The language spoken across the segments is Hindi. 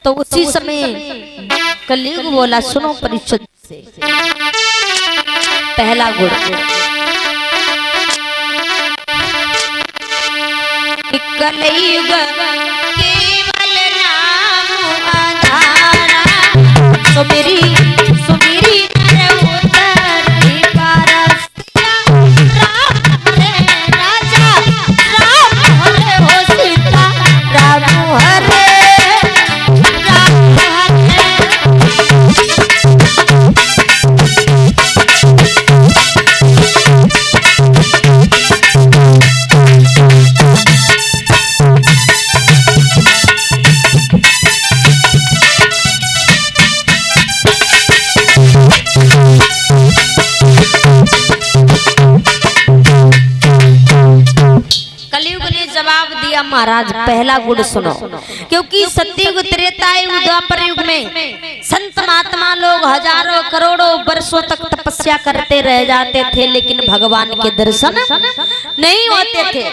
तो उसी समय कलयुग बोला सुनो परिषद से पहला गुण कलयुग केवल नाम आधारा सुमेरी सुमेरी नर उतरती पारस्या राम हरे राजा राम हरे हो सीता राम हरे महाराज पहला गुण सुनो, क्योंकि सतयुग त्रेता युग द्वापर युग में संत महात्मा लोग हजारों करोड़ों वर्षों तक तपस्या करते रह जाते थे, लेकिन भगवान के दर्शन नहीं होते थे।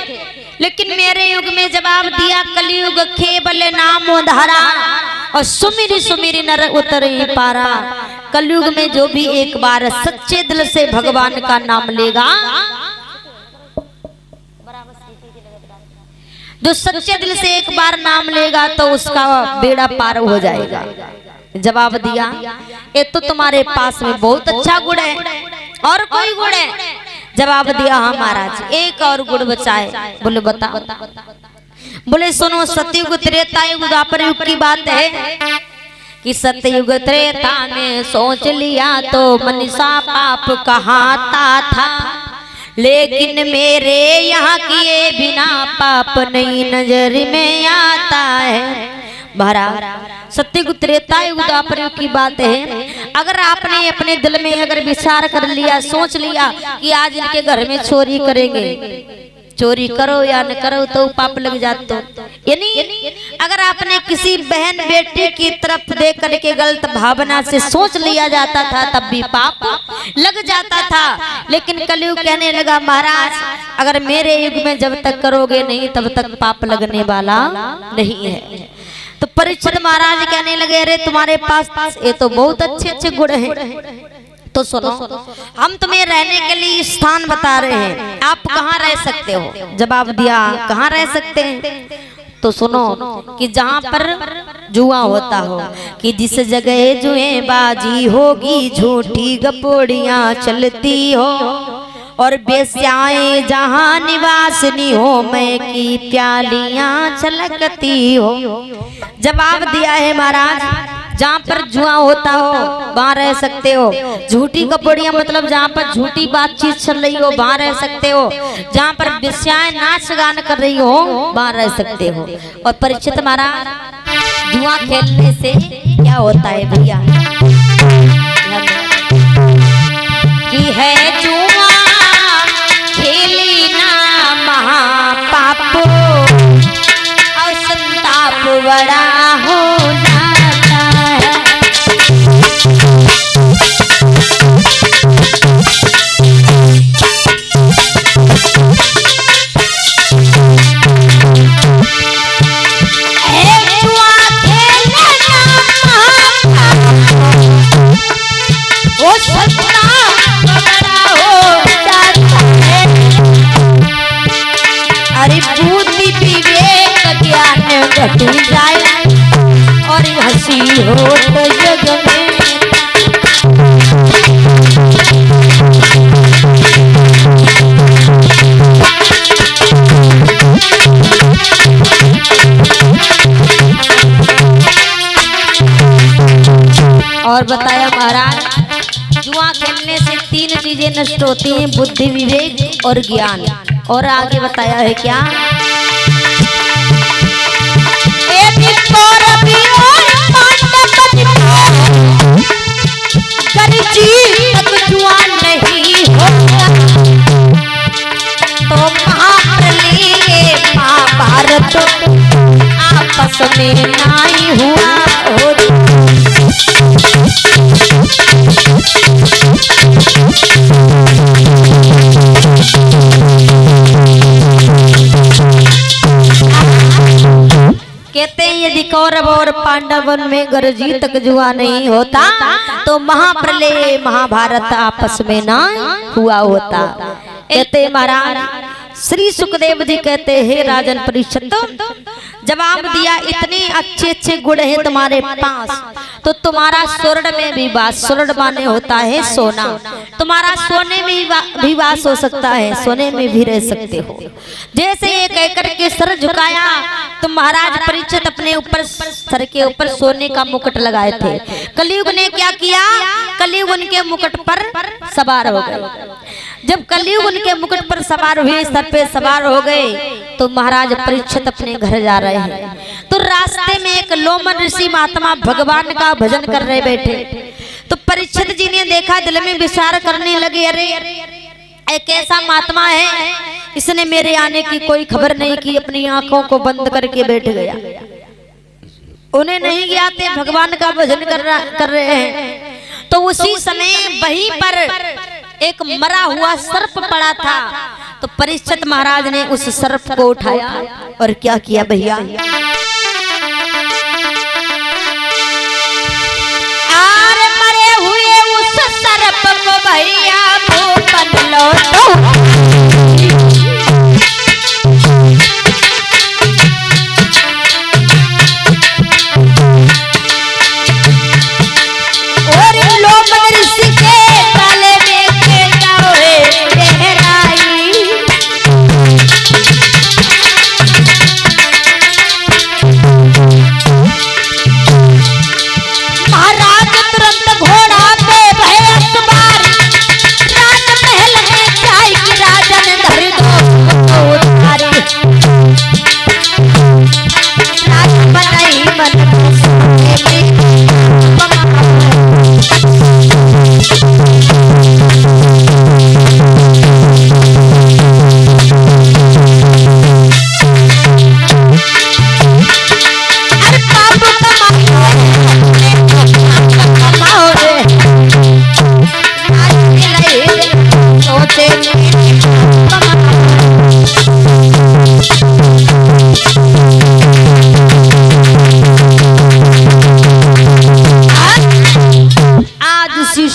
लेकिन मेरे युग में जवाब दिया कलयुग केवल नाम उधारा और सुमिरी सुमिरी नर उतर ही पारा। कलयुग में जो भी एक बार सच्चे दिल से भगवान का नाम लेगा, जो सच्चे दिल से एक बार नाम लेगा तो उसका बेड़ा पार हो जाएगा। जवाब दिया ये तो तुम्हारे पास में बहुत अच्छा गुण है, और कोई गुण है? जवाब दिया हाँ महाराज एक और गुण बचा है। बोले बता। बोले सुनो, सतयुग त्रेता युग द्वापर युग की बात है कि सतयुग त्रेता में सोच लिया तो मनीषा पाप कहाता था, लेकिन मेरे यहाँ किए बिना पाप नहीं नजर में आता है। महाराज सतयुग त्रेता युग द्वापर युग की बात है। अगर आपने अपने दिल में अगर विचार कर लिया, सोच लिया कि आज इनके घर में चोरी करेंगे, चोरी करो या न करो तो पाप लग जाता। यानी अगर आपने किसी बहन बेटी की तरफ देख करके गलत भावना से सोच लिया जाता था तब भी पाप लग जाता था। लेकिन कलयुग कहने लगा महाराज अगर मेरे युग में जब तक करोगे नहीं तब तक पाप लगने वाला नहीं है। तो परीक्षित महाराज कहने लगे अरे तुम्हारे पास ये तो बहुत अच्छे अच्छे गुण हैं, तो सुनो हम तुम्हें रहने के लिए स्थान बता रहे हैं, आप कहाँ रह सकते हो? जवाब दिया कहाँ रह सकते हैं? तो सुनो कि जहाँ पर जुआ होता हो, कि जिस जगह जुए बाजी होगी झूठी गपोड़ियाँ चलती हो, और बेस्याएं जहाँ निवासनी हो मैं की प्यालियाँ छलकती हो। जवाब दिया है महाराज जहाँ पर जुआ होता हो वहाँ रह सकते हो, झूठी कपड़ियाँ मतलब जहाँ पर झूठी बातचीत चल रही हो वहाँ रह सकते हो, जहाँ पर बेस्याएं नाच गान कर रही हो वहाँ रह सकते हो। और परीक्षित महाराज जुआ खेलने से क्या होता है भैया? कि है जुआ खेली ना महापाप और संताप बड़ा हो जाता है। जुआ खेलना वो संताप बड़ा हो जाता है। अरे बुद्धि विवेक ज्ञान घट जाए और हंसी हो तो जग में। और बताया महाराज जुआ खेलने से 3 चीजें नष्ट होती हैं, बुद्धि विवेक और ज्ञान। और आगे बताया है क्या? जुआ नहीं होगा तो महाप्रलय महाभारत आपस में नहीं हुआ हो। कहते हैं यदि कौरव और पांडवन में गरजी तक जुआ नहीं होता तो महाप्रलय महाभारत आपस में ना हुआ होता। कहते महाराज श्री सुखदेव जी कहते हैं राजन परीक्षित जवाब दिया इतने अच्छे अच्छे गुण हैं तुम्हारे पास तो तुम्हारा स्वर्ण में भी वास, स्वर्ण माने होता है सोना, तुम्हारा सोने में भी वास हो सकता है, सोने में भी रह सकते हो। जैसे ये कहकर के सर झुकाया तो महाराज परीक्षित अपने ऊपर सर के ऊपर सोने का मुकुट लगाए थे। कलयुग ने क्या किया, कलयुग उनके मुकुट पर सवार हो गए। जब कलयुग उनके मुकुट पर सवार हुए, सर पे सवार हो गए तो महाराज परीक्षित अपने घर जा रहे हैं तो रास्ते में एक लोमन ऋषि महात्मा भगवान का भजन कर रहे बैठे। तो परीक्षित जी ने देखा, दिल में विचार करने लगे, अरे एक ऐसा महात्मा है इसने मेरे आने की कोई खबर नहीं की, अपनी आंखों को बंद करके बैठ गया। उन्हें नहीं ज्ञात भगवान का भजन कर रहे हैं। तो उसी समय वहीं पर एक मरा हुआ सर्प पड़ा था। तो परीक्षित महाराज ने उस सर्प को उठाया और क्या किया भैया, आर मरे हुए उस सर्प को भैया भूपन लौटो।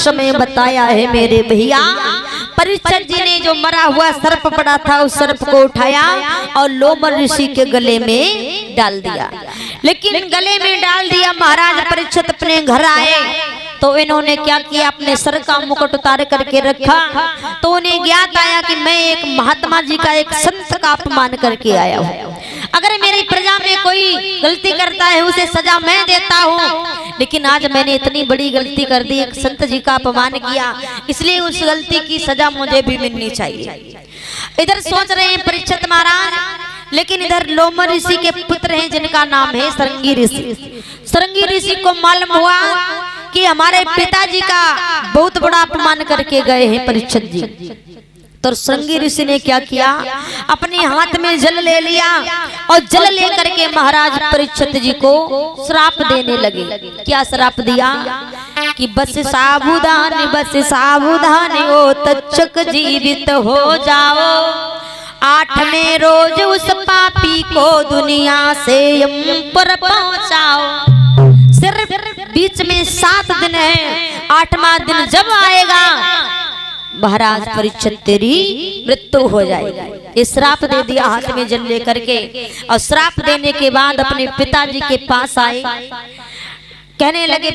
में बताया है मेरे भैया, परीक्षित जी ने जो मरा हुआ सर्प पड़ा था उस सर्प को उठाया और लोमन ऋषि के गले में डाल दिया। लेकिन गले में डाल दिया, महाराज परीक्षित अपने घर आए तो इन्होंने क्या किया, अपने सर का मुकुट उतार करके रखा। तो उन्हें ज्ञात आया कि मैं एक महात्मा जी का, एक संत का अपमान करके आया हूँ। अगर मेरी प्रजा में कोई गलती करता है उसे सजा मैं देता हूँ, लेकिन आज मैंने इतनी बड़ी गलती कर दी, एक संत जी का अपमान किया, इसलिए उस गलती की सजा मुझे भी मिलनी चाहिए। इधर सोच रहे हैं परीक्षित महाराज, लेकिन इधर लोमन ऋषि के पुत्र हैं जिनका नाम है सरंगी ऋषि। सरंगी ऋषि को मालूम हुआ कि हमारे पिताजी का बहुत बड़ा अपमान करके गए हैं परीक्षित जी। तो सरंगी ऋषि ने क्या किया, अपने हाथ में जल ले लिया और जल लेकर के महाराज परीक्षित जी को श्राप देने लगे। क्या श्राप दिया कि बस सावधान ओ तक्षक जीवित हो जाओ, 8वें रोज उस पापी को दुनिया से पर पहुंचाओ। सिर्फ बीच में 7 दिन है, 8वां दिन जब आएगा महाराज परीक्षित तेरी मृत्यु हो जाएगी। ये श्राप दे दिया हाथ में जल लेकर के, और श्राप देने के बाद अपने पिताजी के पास आए, कहने लगे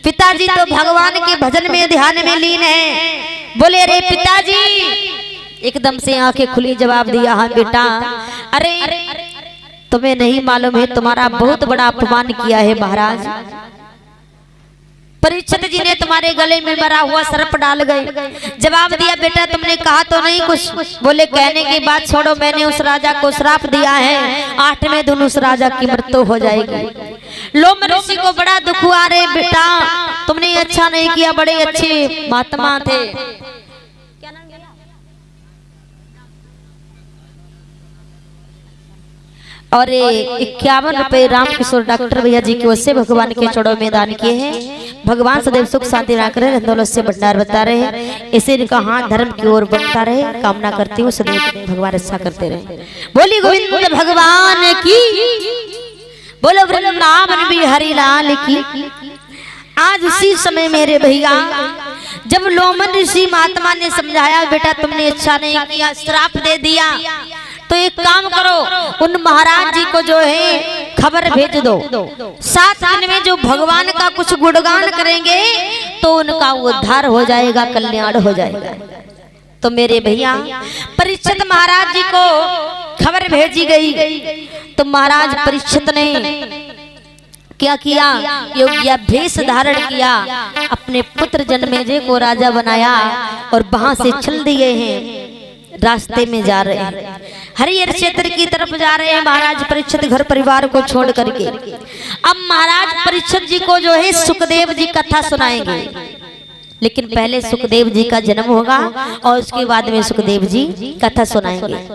पिताजी तो भगवान के भजन में ध्यान में लीन है। बोले रे पिताजी, एकदम से आंखें खुली, जवाब दिया हाँ बेटा। अरे तुम्हें नहीं मालूम है तुम्हारा बहुत बड़ा अपमान किया है महाराज, परीक्षित जी ने तुम्हारे गले में मरा हुआ सर्प डाल गए। जवाब दिया बेटा तुमने कहा तो नहीं कुछ। बोले कहने की बात छोड़ो, मैंने उस राजा को श्राप दिया है, 8वें दिन उस राजा की मृत्यु हो जाएगी। लोमन ऋषि को बड़ा दुख हुआ, रे बेटा तुमने अच्छा नहीं किया, बड़े अच्छे महात्मा थे। और 51 रुपए रामकिशोर डॉक्टर भैया जी की ओर से भगवान के चरणों में दान किए हैं। भगवान सदैव सुख शांति ना करे, दौलत से भंडार बता रहे, इसे इनका हाथ धर्म की ओर बढ़ता रहे, कामना करती हूँ सदैव भगवान अच्छा करते रहे। बोली गोविंद भगवान की, बोलो वृंदावन बिहारी लाल की। आज उसी समय मेरे भैया जब लोमन ऋषि महात्मा ने समझाया बेटा तुमने अच्छा नहीं किया, श्राप दे दिया, तो एक काम करो उन महाराज जी को जो है खबर भेज दो, 7 दिन में जो भगवान का कुछ गुणगान करेंगे तो उनका उद्धार हो जाएगा, कल्याण हो जाएगा। तो मेरे भैया परीक्षित महाराज जी को खबर भेजी गई, तो महाराज परीक्षित ने क्या किया, योग्य भेष धारण किया, अपने पुत्र जन्मेजय को राजा बनाया और वहां से चल दिए हैं, रास्ते में जा रहे हैं, हरिहर क्षेत्र की तरफ जा रहे हैं महाराज परीक्षित घर परिवार को छोड़ करके। अब महाराज परीक्षित जी को जो है सुखदेव जी कथा सुनाएंगे, लेकिन पहले सुखदेव जी का जन्म होगा और उसके बाद में सुखदेव जी कथा सुनाएंगे।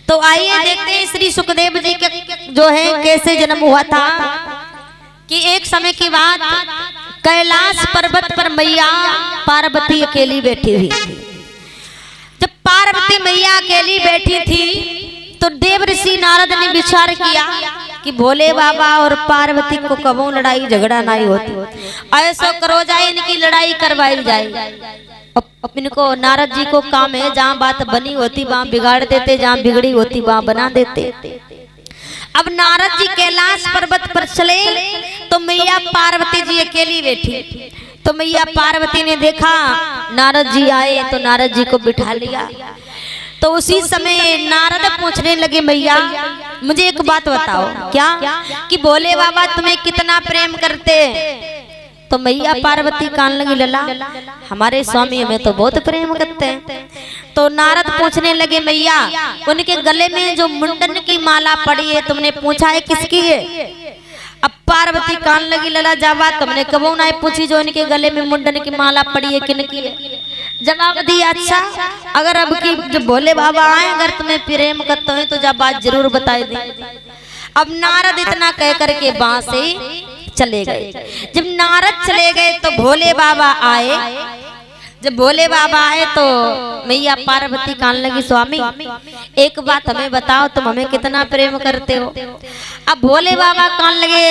तो आइए देखते हैं श्री सुखदेव जी के जो है कैसे जन्म हुआ था। कि एक समय की बात, कैलाश पर्वत पर मैया पार्वती अकेली बैठी हुई। जब पार्वती मैया अकेली बैठी थी तो देव ऋषि नारद ने विचार किया कि भोले बाबा और पार्वती को कबो लड़ाई झगड़ा नहीं होती, ऐसा करो जाए इनकी लड़ाई करवाई जाए। अब इनको नारद जी को काम है, जहाँ बात बनी होती वहां बिगाड़ देते, जहाँ बिगड़ी होती वहां बना देते। अब नारद जी कैलाश पर्वत पर चले तो मैया पार्वती जी अकेली बैठी। तो मैया पार्वती ने देखा नारद जी आए तो नारद जी को बिठा लिया। तो उसी समय नारद पूछने लगे मैया मुझे एक बात बताओ, क्या कि भोले बाबा तुम्हें कितना प्रेम करते? तो मैया पार्वती कान लगी लला हमारे स्वामी हमें तो बहुत प्रेम करते हैं। तो नारद पूछने लगे मैया उनके गले में जो मुंडन की माला पड़ी है तुमने पूछा है किसकी है? अब पार्वती कान लगी लला जवाब तुमने कबो ना पूछी जो इनके गले में मुंडन की माला पड़ी है किन की है? जवाब दिया अच्छा अगर अब की जो भोले बाबा आए अगर तुम्हें प्रेम करते हो तो जब बात जरूर बताए दे। अब नारद इतना कह करके वहां से चले गए। जब नारद चले गए तो भोले बाबा आए। जब भोले बाबा आए तो मैया पार्वती कान लगी स्वामी एक बात हमें बताओ तुम हमें कितना प्रेम करते हो? अब भोले बाबा कान लगे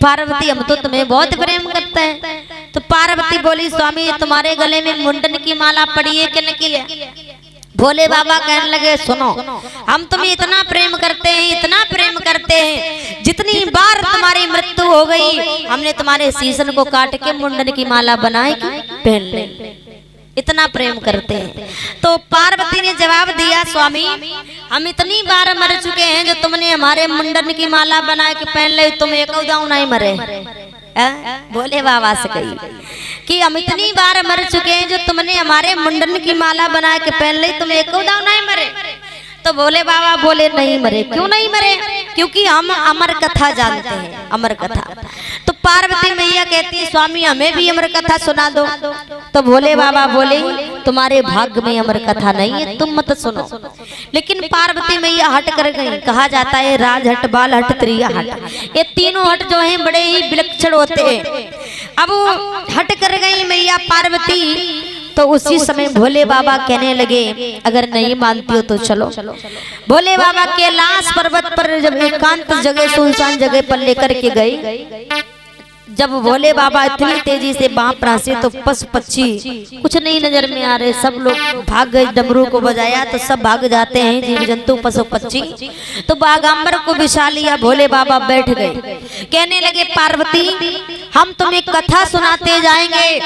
पार्वती हम तो तुम्हें बहुत प्रेम करते हैं। तो पार्वती बोली स्वामी तुम्हारे गले में मुंडन की माला पड़ी है किन की है? भोले बाबा कहने लगे सुनो हम तुम्हें इतना प्रेम करते हैं, इतना प्रेम करते हैं, जितनी बार तुम्हारी मृत्यु हो गई हमने तुम्हारे सीसन को काट के मुंडन की माला बनाए पहन ले, इतना प्रेम करते हैं। तो पार्वती ने जवाब दिया स्वामी हम इतनी बार मर चुके हैं जो तुमने हमारे मुंडन की माला बना के पहन ले, तुम एक दाऊ नहीं मरे। भोले बाबा से कही कि हम इतनी बार मर चुके हैं जो तुमने हमारे मुंडन की माला बना के पहन ली, तुम एक दाव नहीं मरे। तो भोले बाबा बोले नहीं मरे। क्यों नहीं मरे? क्योंकि हम अमर कथा जानते हैं, अमर कथा। तो पार्वती मैया कहती है स्वामी हमें भी अमर कथा सुना दो। तो भोले बाबा बोले तुम्हारे भाग्य में अमर कथा नहीं है, तुम मत सुनो। लेकिन पार्वती मैया हट कर गई। कहा जाता है राज हट, बाल हट, त्रिया हट, ये तीनों हट जो हैं बड़े ही विलक्षण होते हैं। अब हट कर गई मैया पार्वती। तो उसी समय भोले बाबा कहने लगे अगर नहीं मानती हो तो चलो। भोले बाबा कैलाश पर्वत पर जब एकांत जगह सुनसान जगह पर लेकर के गए, जब भोले बाबा इतनी तेजी से वहां पहुंचे तो पशु पक्षी कुछ नहीं नजर में आ रहे, सब लोग भाग गए। डमरू को बजाया तो सब भाग जाते हैं जीव जंतु पशु पक्षी। तो बागांबर को बिछा लिया, भोले बाबा बैठ गए। कहने लगे पार्वती हम तुम्हें कथा सुनाते जाएंगे,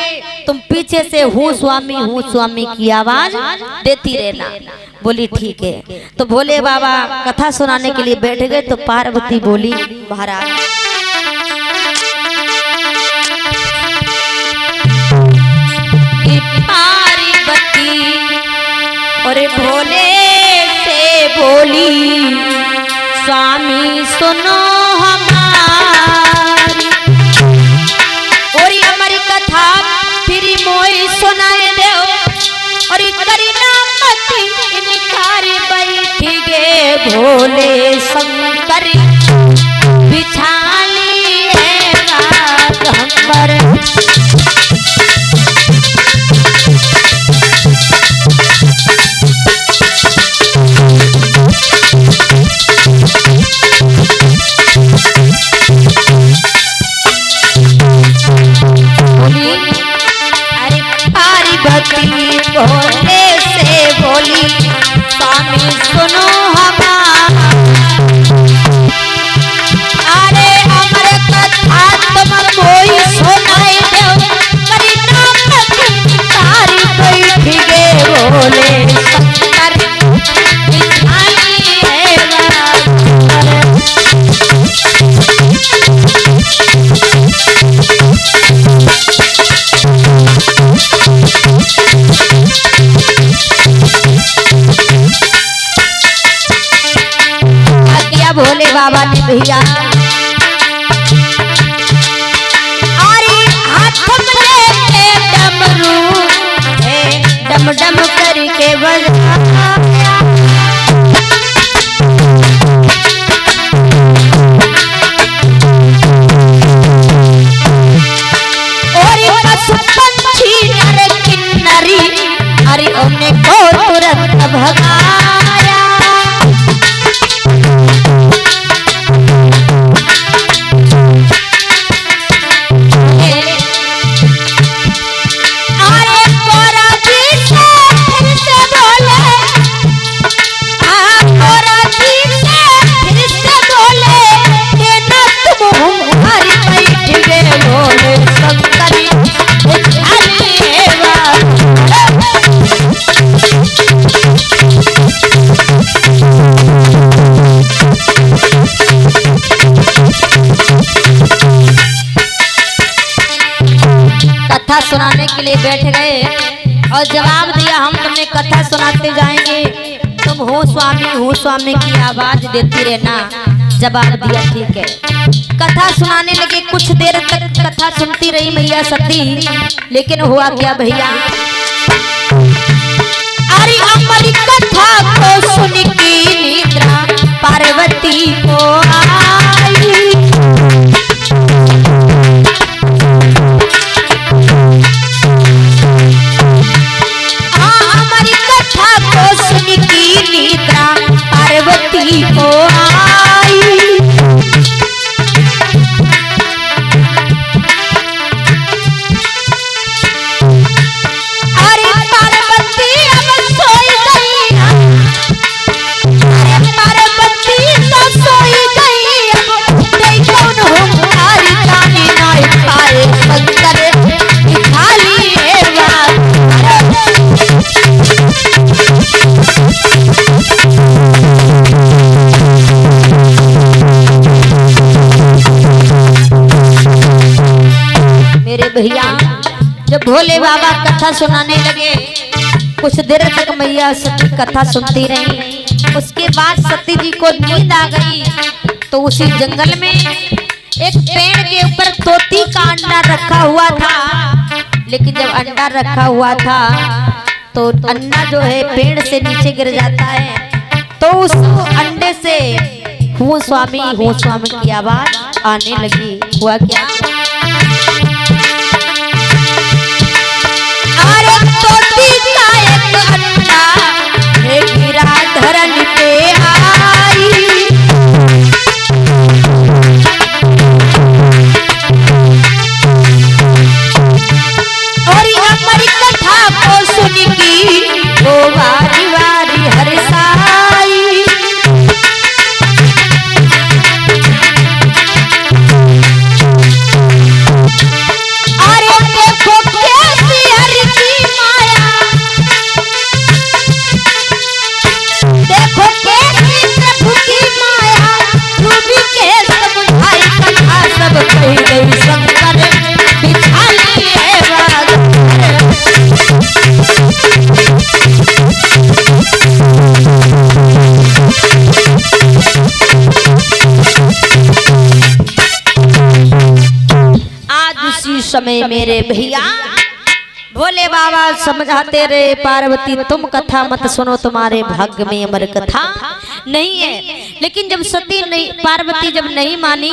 तुम पीछे से हूँ स्वामी की आवाज देती रहना। बोली ठीक है। तो भोले बाबा कथा सुनाने के लिए बैठ गए। तो पार्वती बोली महाराज और भोले से बोली स्वामी सुनो हमारी और हमारी कथा फिर मोई सुनाए दो और करी नामती इनकार बैठ गे भोले शंकर बिछाली है रात हमर। भैया अरे हाथ में लेके डमरू डम डम करके बजाया अरे उन्हें को तुरंत भगाया अरे कोरा जी से फिर से बोले कोरा जी से फिर से बोले के न तुम हमारी बैठ गए बोले शंकरी कथा सुनाने के लिए बैठ गए और जवाब दिया हम तुम्हें कथा सुनाते जाएंगे, तुम हो स्वामी की आवाज देती रहना। जवाब दिया ठीक है। कथा सुनाने लगे, कुछ देर तक कथा सुनती रही मैया सती, लेकिन हुआ क्या भैया, अरे हमारी कथा को सुन की निद्रा पार्वती को आई। हमारी कथा को सुन की निद्रा पार्वती को आई। अरे पार्वती अब सोई गई, अरे पार्वती तो सोई गई, अब कौन हमारी जाने नहीं पाए शंकर खाली है बात। मेरे भैया जब भोले बाबा कथा सुनाने लगे, कुछ देर तक मैया सती कथा सुनती रही। उसके बाद सती जी को नींद आ गई, तो उसी जंगल में एक पेड़ के ऊपर तोती का अंडा रखा हुआ था। लेकिन जब अंडा रखा हुआ था तो अंडा जो है पेड़ से नीचे गिर जाता है, तो उस अंडे से हूँ स्वामी की आवाज आने लगी। हुआ क्या, अरे तोती का एक अंडा गिरा धरन पे आई। और हमारी कथा को सुन की वो वारी वारी हर्षाई। अरे देखो कैसी हरि की माया, देखो कैसी प्रभु की माया, रूबी के समझाई कथा सब कही गई शंकर बिछाई है बात। आज उसी समय मेरे भैया भोले बाबा समझाते रहे, पार्वती तुम कथा मत सुनो, तुम्हारे भाग्य में अमर कथा नहीं है। लेकिन जब सती नहीं, पार्वती जब नहीं मानी,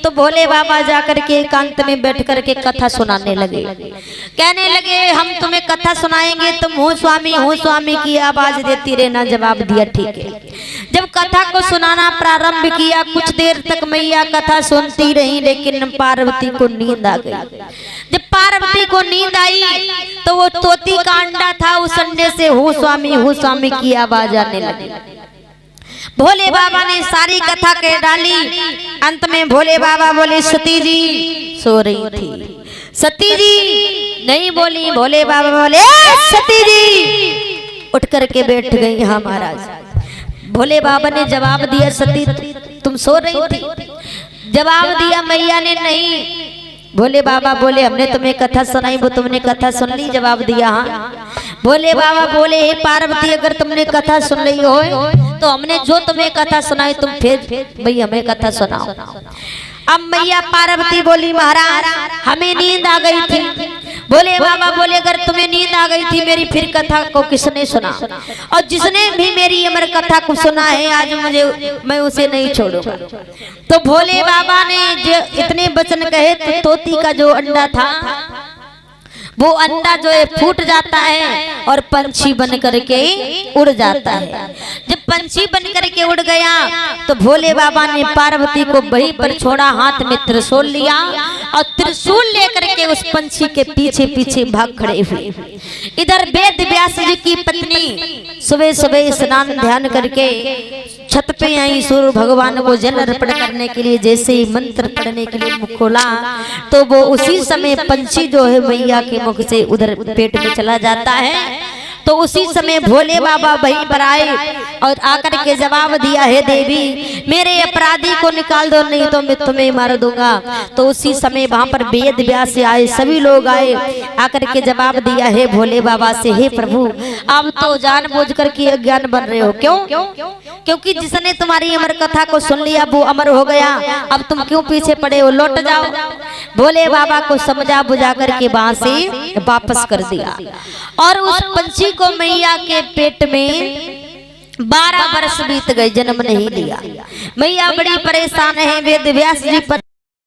तो भोले बाबा जाकर के एकांत में बैठ करके कथा सुनाने लगे। कहने लगे हम तुम्हें कथा सुनाएंगे, तुम हो स्वामी की आवाज देती रहना। जवाब दिया ठीक है। जब कथा को सुनाना प्रारंभ किया, कुछ देर तक मैया कथा सुनती रही, लेकिन पार्वती को नींद आ गई। जब पार्वती को नींद आई तो वो तोती का अंडा था, उस अंडे से हूँ स्वामी की आवाज आने लगी। भोले बाबा ने सारी कथा कह डाली। अंत में भोले बाबा बोले सती जी सो रही थी। सती जी नहीं बोली, भोले बाबा बोले सती जी उठ करके बैठ गई। हाँ महाराज। भोले बाबा ने जवाब दिया सती तुम सो रही थी। जवाब दिया मैया ने नहीं। भोले बाबा बोले हमने तुम्हें कथा सुनाई, वो तुमने कथा सुन ली। जवाब दिया हाँ। भोले बाबा बोले हे पार्वती अगर तुमने कथा सुन ली हो तो हमने जो तुम्हें कथा सुनाई तुम फिर भाई हमें कथा सुनाओ। अब मैया पार्वती बोली महाराज हमें नींद आ गई थी। बोले बाबा बोले अगर तुम्हें नींद आ गई थी मेरी फिर कथा को किसने सुना, और जिसने भी मेरी अमर कथा को सुना है आज मुझे मैं उसे नहीं छोड़ूंगा। तो भोले बाबा ने जो इतने वचन कहे तो तोती का जो अंडा था वो अंडा जो है फूट जाता है और पंछी बन करके उड़ जाता है। जब पंछी बन करके उड़ गया तो भोले बाबा ने पार्वती को वहीं पर छोड़ा, हाथ में त्रिशूल लिया और त्रिशूल लेकर के उस पंछी के पीछे पीछे भाग खड़े हुए। इधर वेद व्यास जी की पत्नी सुबह सुबह स्नान ध्यान करके छत पे आई, सूर्य भगवान को जल अर्पण करने के लिए जैसे ही मंत्र पढ़ने के लिए मुख खोला तो वो उसी समय पंछी जो है मैया के मुख से उधर पेट में चला जाता है। तो उसी समय भोले बाबा वहीं पर आए और आकर के जवाब दिया है देवी मेरे अपराधी को निकाल दो नहीं तो मैं तुम्हें मार दूंगा। तो उसी समय वहां पर वेद व्यास से आए सभी लोग आए, आकर के जवाब दिया है भोले बाबा से हे प्रभु आप तो जानबूझ करके अज्ञान बन रहे हो। क्यों? क्योंकि जिसने तुम्हारी अमर कथा को सुन लिया वो अमर हो गया, अब तुम क्यों पीछे पड़े हो, लौट जाओ। भोले बाबा को समझा बुझा करके वहां से वापस कर दिया और उस पंछी को मैया के पेट में 12 वर्ष बीत गए, जन्म नहीं लिया। मैया बड़ी परेशान है। वेद व्यास जी पर